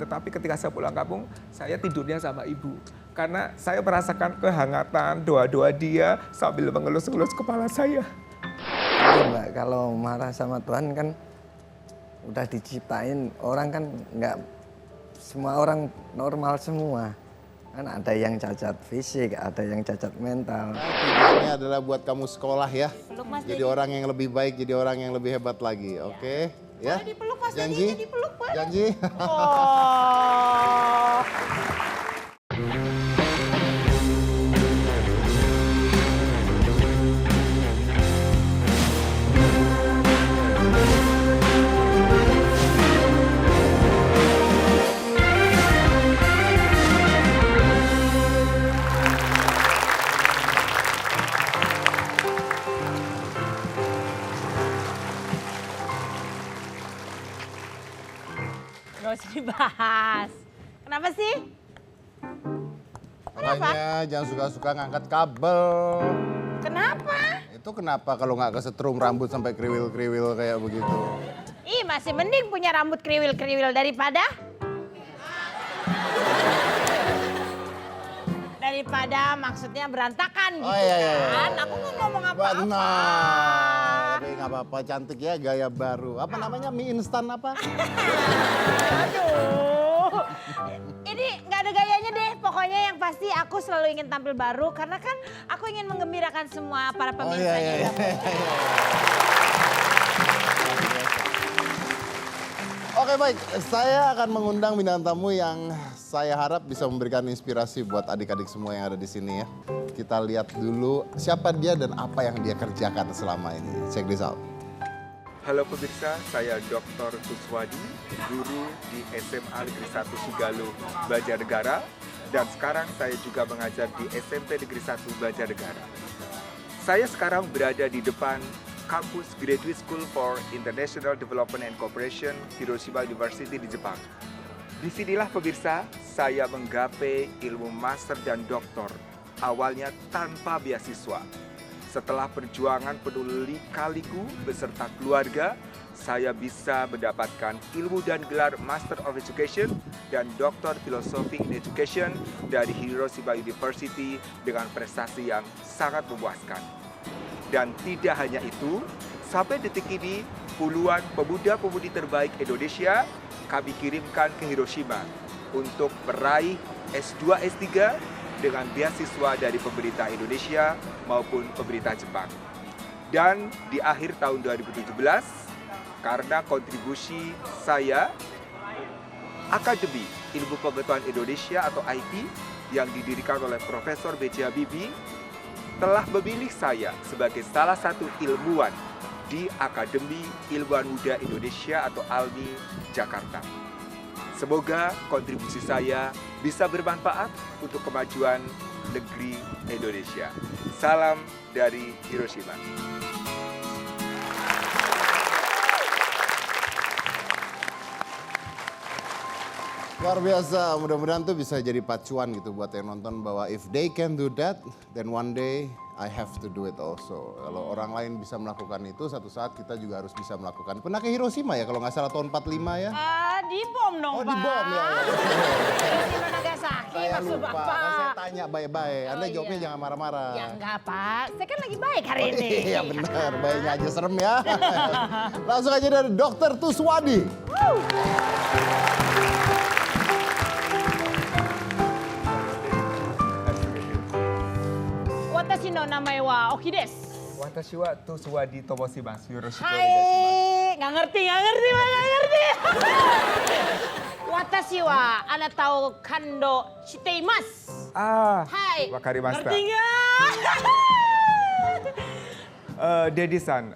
Tetapi ketika saya pulang kampung, saya tidurnya sama ibu. Karena saya merasakan kehangatan doa-doa dia sambil mengelus-elus kepala saya. Mbak, kalau marah sama Tuhan kan udah diciptain orang kan nggak semua orang normal semua. Kan ada yang cacat fisik, ada yang cacat mental. Tujuannya adalah buat kamu sekolah ya. Peluk Mas Jadi Dedi. orang yang lebih baik, jadi orang yang lebih hebat lagi. Oke? Ya? Boleh dipeluk Mas Dedi, Janji? dipeluk boleh. Janji? Oh. Gak usah dibahas. Kenapa sih? Makanya jangan suka-suka ngangkat kabel. Kenapa? Itu kenapa kalau nggak kesetrum rambut sampai kriwil-kriwil kayak begitu? Ih, masih mending punya rambut kriwil-kriwil daripada maksudnya berantakan gitu Oh, iya, iya, iya. kan. Aku nggak ngomong apa-apa. Benar. Tapi nggak apa-apa, cantik ya, gaya baru. Apa namanya, mie instan apa? Aduh. Ini nggak ada gayanya deh. Pokoknya yang pasti aku selalu ingin tampil baru karena kan aku ingin menggembirakan semua para Oh pemirsa. iya, iya, juga. iya. Oke baik, saya akan mengundang bintang tamu yang saya harap bisa memberikan inspirasi buat adik-adik semua yang ada di sini ya. Kita lihat dulu siapa dia dan apa yang dia kerjakan selama ini. Check this out. Halo pemirsa, saya Dr. Tuswadi, guru di SMA Negeri 1 Sugalu, Banjarnegara. Dan sekarang saya juga mengajar di SMP Negeri 1 Banjarnegara. Saya sekarang berada di depan kampus Graduate School for International Development and Cooperation, Hiroshima University di Jepang. Disinilah pemirsa, saya menggapai ilmu master dan doktor, awalnya tanpa beasiswa. Setelah perjuangan penuh lika-liku beserta keluarga, saya bisa mendapatkan ilmu dan gelar Master of Education dan Doktor Philosophy in Education dari Hiroshima University dengan prestasi yang sangat memuaskan. Dan tidak hanya itu, sampai detik ini puluhan pemuda-pemudi terbaik Indonesia kami kirimkan ke Hiroshima untuk meraih S2, S3 dengan beasiswa dari pemerintah Indonesia maupun pemerintah Jepang. Dan di akhir tahun 2017, karena kontribusi saya, Akademi Ilmu Pengetahuan Indonesia atau IP yang didirikan oleh Profesor B.J. Habibie telah memilih saya sebagai salah satu ilmuwan di Akademi Ilmuwan Muda Indonesia atau ALMI Jakarta. Semoga kontribusi saya bisa bermanfaat untuk kemajuan negeri Indonesia. Salam dari Hiroshima. Luar biasa, mudah-mudahan tuh bisa jadi pacuan gitu buat yang nonton bahwa if they can do that, then one day I have to do it also. Kalau orang lain bisa melakukan itu, satu saat kita juga harus bisa melakukan. Pernah ke Hiroshima ya kalau nggak salah tahun 45 ya? Di bom dong, Oh Pak. di bom ya. Hiroshima Nagasaki Saya maksud lupa, Bapak. kan saya tanya baik-baik. Anda Oh, jawabnya iya. jangan marah-marah. Ya enggak, Pak. Saya kan lagi baik hari ini. Iya benar, bayinya aja serem ya. Langsung aja dari Dr. Tuswadi. Watashi no namae wa Oki desu. Watashi wa Tuswadi tomoshimasu. Yoroshiku onegaishimasu. Hai, nggak ngerti, Pak, nggak ngerti. Watashi wa anata o kando shiteimasu. Ah, Hai, wakarimashita. ngerti nggak? Dedi-san,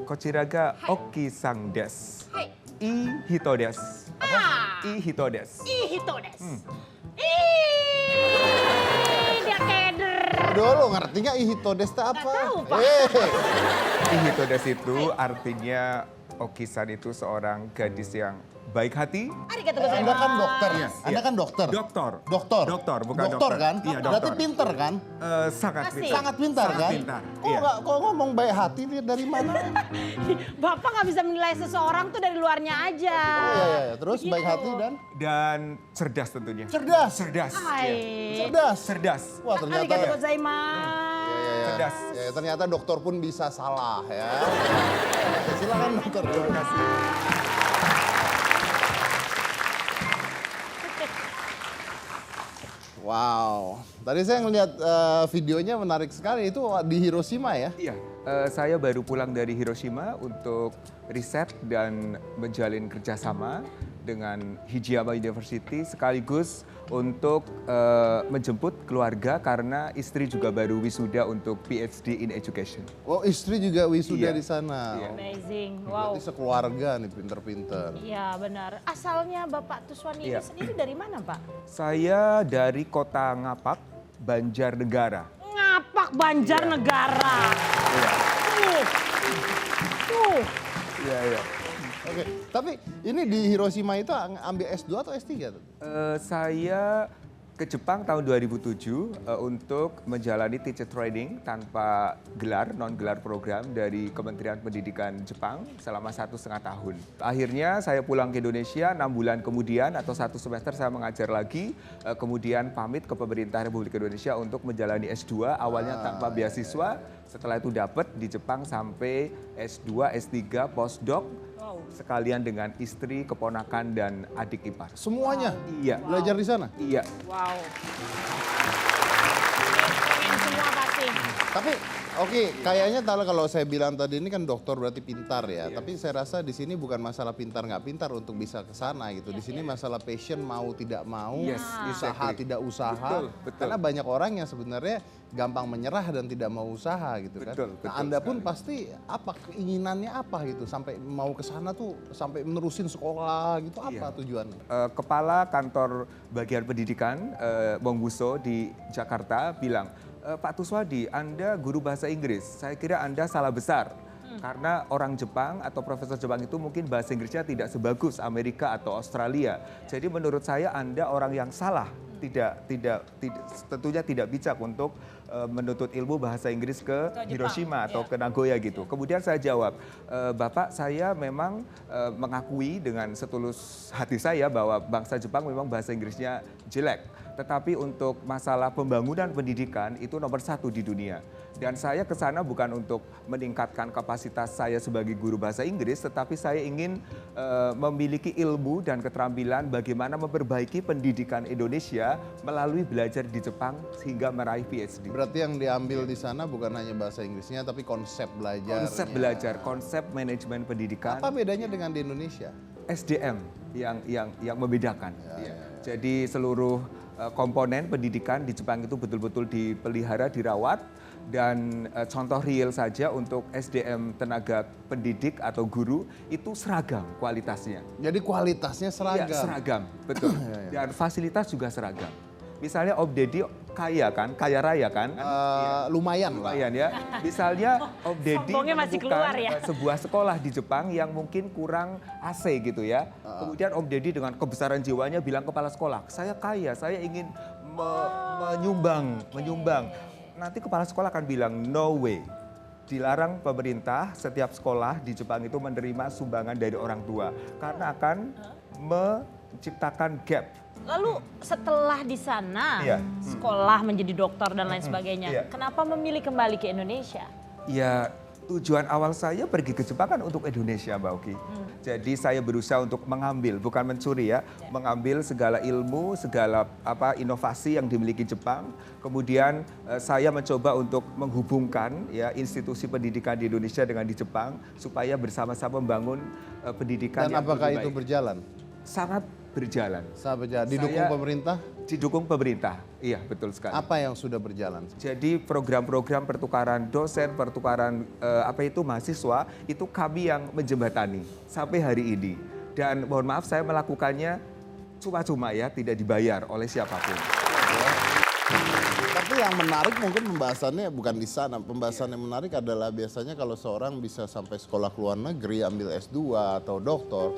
kochira ga Oki-san desu. Hai, I hito desu. ah, I hito desu. hito desu. Ih, dia keder. Dulu ngerti nggak Ihitodes itu apa? tahu, Pak. I hito desu itu artinya Oki-san itu seorang gadis yang baik hati. Arigatou Anda gozaimasu. kan dokter. Iya, Anda iya. kan dokter. Dokter. Dokter. Dokter, bukan dokter dokter. kan? Iya, dokter. Berarti pinter kan? Sangat Kasih. pintar. Sangat pintar Sangat kan? pintar, Kok iya. kok ngomong baik hati dia dari mana? Bapak nggak bisa menilai seseorang tuh dari luarnya aja. Iya. Terus baik Gitu. hati Dan cerdas tentunya. cerdas. Cerdas. Hai. Cerdas. Cerdas. Wah ternyata Arigatou ya. gozaimasu. Cerdas. Ya, ternyata dokter pun bisa salah ya. Silakan dokter. Terima kasih. Wow, tadi saya ngeliat videonya menarik sekali. Itu di Hiroshima ya? Iya, saya baru pulang dari Hiroshima untuk riset dan menjalin kerjasama dengan Hijiyama University sekaligus untuk menjemput keluarga karena istri juga baru wisuda untuk PhD in Education. Oh istri juga wisuda Iya. di sana. Iya. Amazing. Wow. Berarti sekeluarga nih pinter-pinter. Iya benar. Asalnya Bapak Tuswani ini Iya. sendiri dari mana Pak? Saya dari kota Ngapak, Banjarnegara. Ngapak Banjarnegara. Iya. Tuh. Iya, iya. Oke, tapi ini di Hiroshima itu ambil S2 atau S3 tuh? Saya ke Jepang tahun 2007 untuk menjalani teacher training tanpa gelar, non-gelar program dari Kementerian Pendidikan Jepang selama 1,5 tahun. Akhirnya saya pulang ke Indonesia 6 bulan kemudian atau 1 semester saya mengajar lagi, kemudian pamit ke pemerintah Republik Indonesia untuk menjalani S2, awalnya tanpa beasiswa, setelah itu dapat di Jepang sampai S2, S3, postdoc, sekalian dengan istri, keponakan, dan adik ipar. Semuanya? Iya. Belajar di sana? Iya. Wow. Pengen semua pasti. Tapi oke, kayaknya kalau saya bilang tadi ini kan dokter berarti pintar ya. Tapi saya rasa di sini bukan masalah pintar nggak pintar untuk bisa ke sana gitu. Di sini masalah passion mau tidak mau, Yes, usaha exactly. tidak usaha. Betul, betul. Karena banyak orang yang sebenarnya gampang menyerah dan tidak mau usaha gitu kan. Betul, Nah, betul Anda pun sekali. pasti apa keinginannya apa gitu sampai mau ke sana tuh sampai menerusin sekolah gitu apa Iya. tujuannya? Kepala kantor bagian pendidikan Bongbuso di Jakarta bilang, Pak Tuswadi, Anda guru bahasa Inggris. Saya kira Anda salah besar. Karena orang Jepang atau profesor Jepang itu mungkin bahasa Inggrisnya tidak sebagus Amerika atau Australia. Jadi menurut saya Anda orang yang salah. Tentunya tidak bijak untuk menuntut ilmu bahasa Inggris ke Jepang, Hiroshima atau iya. ke Nagoya gitu. Kemudian saya jawab, Bapak saya memang mengakui dengan setulus hati saya bahwa bangsa Jepang memang bahasa Inggrisnya jelek. Tetapi untuk masalah pembangunan pendidikan itu nomor 1 di dunia. Dan saya ke sana bukan untuk meningkatkan kapasitas saya sebagai guru bahasa Inggris, tetapi saya ingin memiliki ilmu dan keterampilan bagaimana memperbaiki pendidikan Indonesia melalui belajar di Jepang sehingga meraih PhD. Berarti yang diambil di sana bukan hanya bahasa Inggrisnya tapi konsep belajar. Konsep belajar, konsep manajemen pendidikan. Apa bedanya dengan di Indonesia? SDM yang membedakan. Jadi seluruh komponen pendidikan di Jepang itu betul-betul dipelihara, dirawat, dan contoh real saja untuk SDM tenaga pendidik atau guru itu seragam kualitasnya. Jadi kualitasnya seragam. Iya, seragam, betul. Dan fasilitas juga seragam. Misalnya Om Deddy kaya kan, kaya raya kan? Lumayan lah. Lumayan ya. Misalnya Om Deddy Sombongnya masih keluar ya. sebuah sekolah di Jepang yang mungkin kurang AC gitu ya. Kemudian Om Deddy dengan kebesaran jiwanya bilang kepala sekolah, saya kaya, saya ingin menyumbang. Nanti kepala sekolah akan bilang no way. Dilarang pemerintah setiap sekolah di Jepang itu menerima sumbangan dari orang tua karena akan menciptakan gap. Lalu setelah di sana Iya. sekolah menjadi dokter dan lain sebagainya, Iya. kenapa memilih kembali ke Indonesia? Ya tujuan awal saya pergi ke Jepang kan untuk Indonesia Mbak Oki. Jadi saya berusaha untuk mengambil, bukan mencuri ya, mengambil segala ilmu, segala inovasi yang dimiliki Jepang. Kemudian saya mencoba untuk menghubungkan ya institusi pendidikan di Indonesia dengan di Jepang supaya bersama-sama membangun pendidikan Dan yang apakah lebih itu baik. berjalan? Sangat berjalan. Didukung Saya- pemerintah? Didukung pemerintah, iya betul sekali. Apa yang sudah berjalan? Jadi program-program pertukaran dosen, pertukaran mahasiswa itu kami yang menjembatani sampai hari ini. Dan mohon maaf saya melakukannya cuma-cuma ya, tidak dibayar oleh siapapun. Tapi yang menarik mungkin pembahasannya bukan di sana. Pembahasan yang menarik adalah biasanya kalau seorang bisa sampai sekolah ke luar negeri, ambil S2 atau doktor,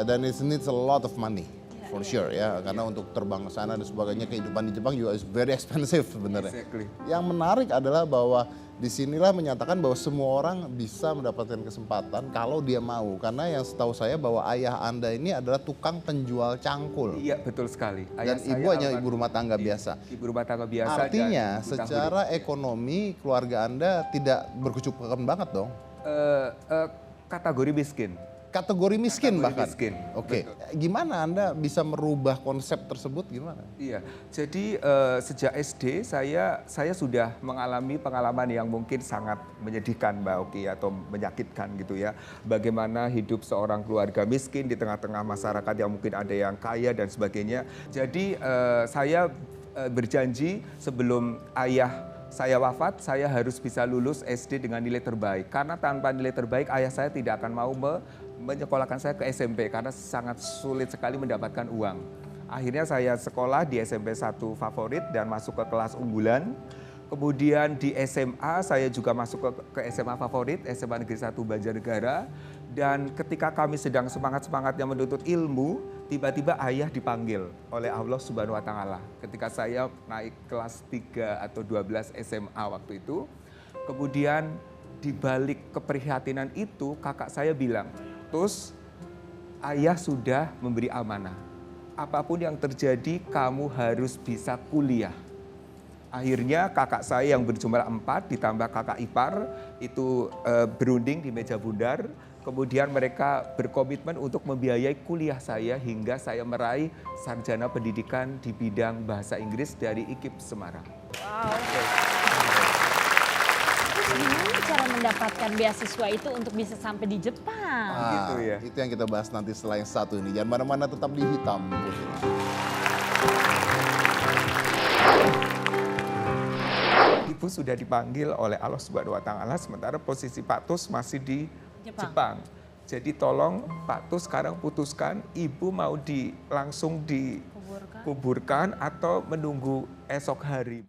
dan it needs a lot of money. For sure ya, karena untuk terbang ke sana dan sebagainya, kehidupan di Jepang juga is very expensive sebenarnya. Exactly. Yang menarik adalah bahwa disinilah menyatakan bahwa semua orang bisa mendapatkan kesempatan kalau dia mau. Karena yang setahu saya bahwa ayah Anda ini adalah tukang penjual cangkul. Iya, betul sekali. Dan Ayah ibu saya hanya almarhum. ibu rumah tangga biasa. Ibu rumah tangga biasa. Artinya dan ibu secara ekonomi keluarga Anda tidak berkecukupan banget dong. kategori miskin. Kategori miskin Kategori bahkan. miskin, Oke. Gimana Anda bisa merubah konsep tersebut gimana? Iya, jadi sejak SD saya sudah mengalami pengalaman yang mungkin sangat menyedihkan Mbak Oki atau menyakitkan gitu ya. Bagaimana hidup seorang keluarga miskin di tengah-tengah masyarakat yang mungkin ada yang kaya dan sebagainya. Jadi saya berjanji sebelum ayah saya wafat, saya harus bisa lulus SD dengan nilai terbaik. Karena tanpa nilai terbaik ayah saya tidak akan mau menyekolahkan saya ke SMP karena sangat sulit sekali mendapatkan uang. Akhirnya saya sekolah di SMP 1 favorit dan masuk ke kelas unggulan. Kemudian di SMA saya juga masuk ke SMA favorit, SMA Negeri 1 Banjarnegara. Dan ketika kami sedang semangat-semangatnya menuntut ilmu, tiba-tiba ayah dipanggil oleh Allah Subhanahu wa Ta'ala. Ketika saya naik kelas 3 atau 12 SMA waktu itu, kemudian di balik keprihatinan itu kakak saya bilang, "Tus, ayah sudah memberi amanah. Apapun yang terjadi kamu harus bisa kuliah." Akhirnya kakak saya yang berjumlah 4 ditambah kakak ipar itu berunding di meja bundar. Kemudian mereka berkomitmen untuk membiayai kuliah saya hingga saya meraih sarjana pendidikan di bidang bahasa Inggris dari IKIP Semarang. Wow. Terus gimana cara mendapatkan beasiswa itu untuk bisa sampai di Jepang? Gitu ya. Itu yang kita bahas nanti setelah yang satu ini. Jangan mana-mana, tetap di Hitam Putih. Ibu sudah dipanggil oleh Allah Subhanahu wa Ta'ala sementara posisi Pak Tus masih di Jepang. Jadi tolong Pak Tus sekarang putuskan ibu mau langsung dikuburkan atau menunggu esok hari.